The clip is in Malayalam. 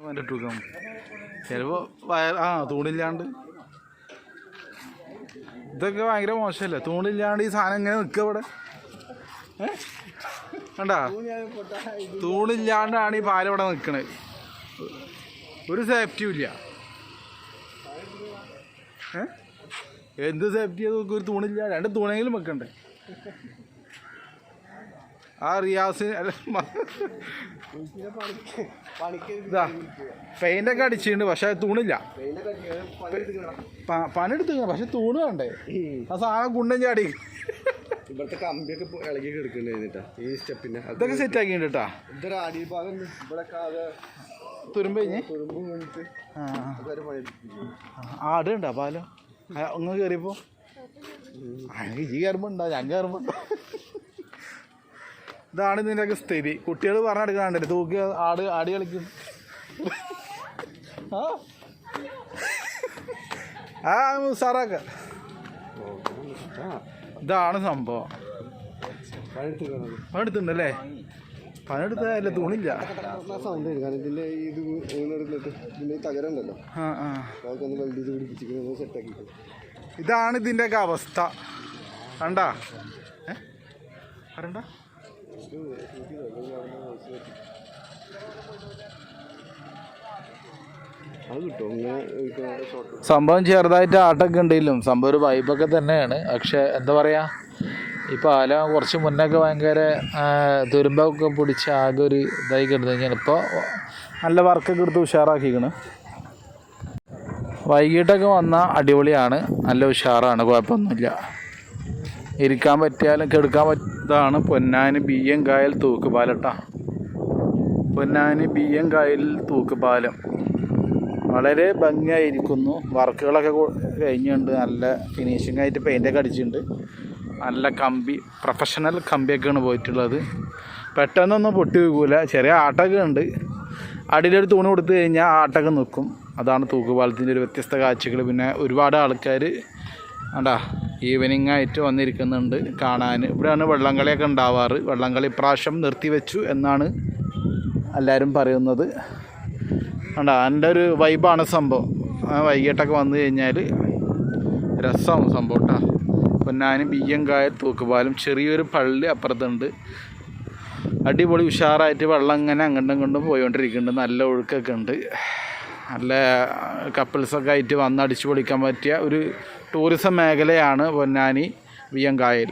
കണ്ടിട്ടും ചിലപ്പോൾ തൂണില്ലാണ്ട് ഇതൊക്കെ ഭയങ്കര മോശമല്ലേ? തൂണില്ലാണ്ട് ഈ സാധനം എങ്ങനെ നിൽക്കുക ഇവിടെ? കണ്ടാ, തൂണില്ലാണ്ടാണ് ഈ പാലം ഇവിടെ നിൽക്കണത്. ഒരു സേഫ്റ്റിയും ഇല്ല. എന്ത് സേഫ്റ്റി നോക്കി? ഒരു തൂണില്ല, 2 തൂണെങ്കിലും വെക്കണ്ടേ? ആ റിയാസിന് ഇതാ പെയിൻ്റൊക്കെ അടിച്ചിട്ടുണ്ട്, പക്ഷെ തൂണില്ല. പണിയെടുത്ത് പക്ഷെ തൂണ് വേണ്ടേ? ആ സാധനം കുണ്ടൻ ചാടി ഇവിടുത്തെ കമ്പിയൊക്കെ ഇളകി കിടക്കുന്നുണ്ടാ. ഈ സ്റ്റെപ്പിന്റെ ഇതൊക്കെ സെറ്റ് ആക്കിണ്ട് കേട്ടാ. ഇതൊരു അടിഭാഗം ഇവിടെ തുരുമ്പ് കഴിഞ്ഞ് ആടുണ്ടാ പാലം ഒന്ന് കയറിയപ്പോ ഈ കയറുമ്പോ ഉണ്ടാ, ഞാൻ കയറുമ്പോ. ഇതാണ് ഇതിൻ്റെയൊക്കെ സ്ഥിതി. കുട്ടികൾ പറഞ്ഞെടുക്കാണ്ടല്ലേ തൂക്കി ആടി കളിക്കും. ആ സാറാക്ക ഇതാണ് സംഭവം. പണിയെടുത്തുണ്ടല്ലേ? പണിയെടുത്തല്ലേ? തൂണില്ല. ഇതിന്റെ ഇത് ഇതിന്റെ തകരണ്ടല്ലോ, സെറ്റാക്കി. ഇതാണ് ഇതിൻ്റെയൊക്കെ അവസ്ഥ. കണ്ടാ പറയണ്ട. സംഭവം ചെറുതായിട്ട് ആട്ടൊക്കെ ഉണ്ടെങ്കിലും സംഭവം ഒരു വൈബൊക്കെ തന്നെയാണ്. പക്ഷെ എന്താ പറയുക, ഈ പാലം കുറച്ച് മുന്നൊക്കെ ഭയങ്കര തുരുമ്പൊക്കെ പിടിച്ച് ആകെ ഒരു ഇതായി കിടന്നു കഴിഞ്ഞാൽ ഇപ്പോൾ നല്ല വർക്കൊക്കെ എടുത്ത് ഉഷാറാക്കിക്കണ്. വൈകിട്ടൊക്കെ വന്നാൽ അടിപൊളിയാണ്, നല്ല ഉഷാറാണ്, കുഴപ്പമൊന്നുമില്ല. ഇരിക്കാൻ പറ്റിയാലും കെടുക്കാൻ പറ്റാതാണ് പൊന്നാനി BM കായൽ തൂക്കുപാലം കേട്ടോ. പൊന്നാനി BM കായൽ തൂക്കുപാലം വളരെ ഭംഗിയായിരിക്കുന്നു. വർക്കുകളൊക്കെ കഴിഞ്ഞുണ്ട്, നല്ല ഫിനിഷിംഗ് ആയിട്ട് പെയിൻ്റൊക്കെ അടിച്ചിട്ടുണ്ട്. നല്ല കമ്പി, പ്രൊഫഷണൽ കമ്പിയൊക്കെയാണ് പോയിട്ടുള്ളത്. പെട്ടെന്നൊന്നും പൊട്ടി വീഴൂല. ചെറിയ ആട്ടൊക്കെ ഉണ്ട്. അടിയിലൊരു തൂണ് കൊടുത്തു കഴിഞ്ഞാൽ ആട്ടൊക്കെ നിൽക്കും. അതാണ് തൂക്കുപാലത്തിൻ്റെ ഒരു വ്യത്യസ്ത കാഴ്ചകൾ. പിന്നെ ഒരുപാട് ആൾക്കാർ ആണ്ടാ ഈവനിങ് ആയിട്ട് വന്നിരിക്കുന്നുണ്ട് കാണാൻ. ഇവിടെയാണ് വള്ളംകളിയൊക്കെ ഉണ്ടാവാറ്. വള്ളംകളി ഇപ്രാവശ്യം നിർത്തിവെച്ചു എന്നാണ് എല്ലാവരും പറയുന്നത്. ആണ്ടാ എൻ്റെ ഒരു വൈബാണ് സംഭവം. വൈകിട്ടൊക്കെ വന്നു കഴിഞ്ഞാൽ രസമാണ് സംഭവം കേട്ടോ. പൊന്നാനി BM കായൽ തൂക്കുപാലം, ചെറിയൊരു പള്ളി അപ്പുറത്തുണ്ട്. അടിപൊളി ഉഷാറായിട്ട് വെള്ളം ഇങ്ങനെ അങ്ങോട്ടും ഇങ്ങോട്ടും പോയിക്കൊണ്ടിരിക്കുന്നുണ്ട്. നല്ല ഒഴുക്കൊക്കെ ഉണ്ട്. നല്ല കപ്പിൾസൊക്കെ ആയിട്ട് വന്ന് അടിച്ചു പൊളിക്കാൻ പറ്റിയ ഒരു ടൂറിസം മേഖലയാണ് പൊന്നാനി BM കായൽ.